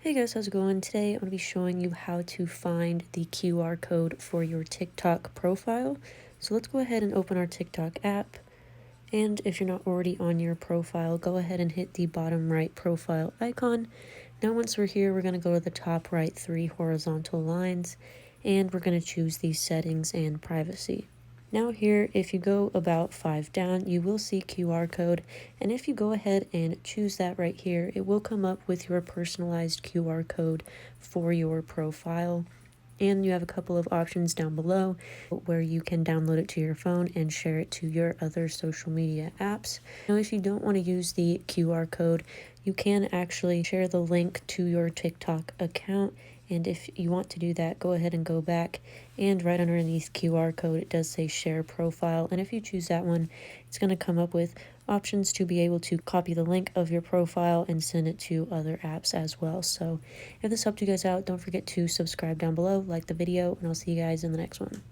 Hey guys, how's it going? Today I'm going to be showing you how to find the QR code for your TikTok profile. So let's go ahead and open our TikTok app. And if you're not already on your profile, go ahead and hit the bottom right profile icon. Now once we're here, we're going to go to the top right 3 horizontal lines, and we're going to choose the settings and privacy. Now here, if you go about 5 down, you will see QR code, and if you go ahead and choose that right here, it will come up with your personalized QR code for your profile. And you have a couple of options down below where you can download it to your phone and share it to your other social media apps. Now, if you don't want to use the QR code, you can actually share the link to your TikTok account. And if you want to do that, go ahead and go back, and right underneath QR code, it does say share profile. And if you choose that one, it's going to come up with options to be able to copy the link of your profile and send it to other apps as well. So if this helped you guys out, don't forget to subscribe down below, like the video, and I'll see you guys in the next one.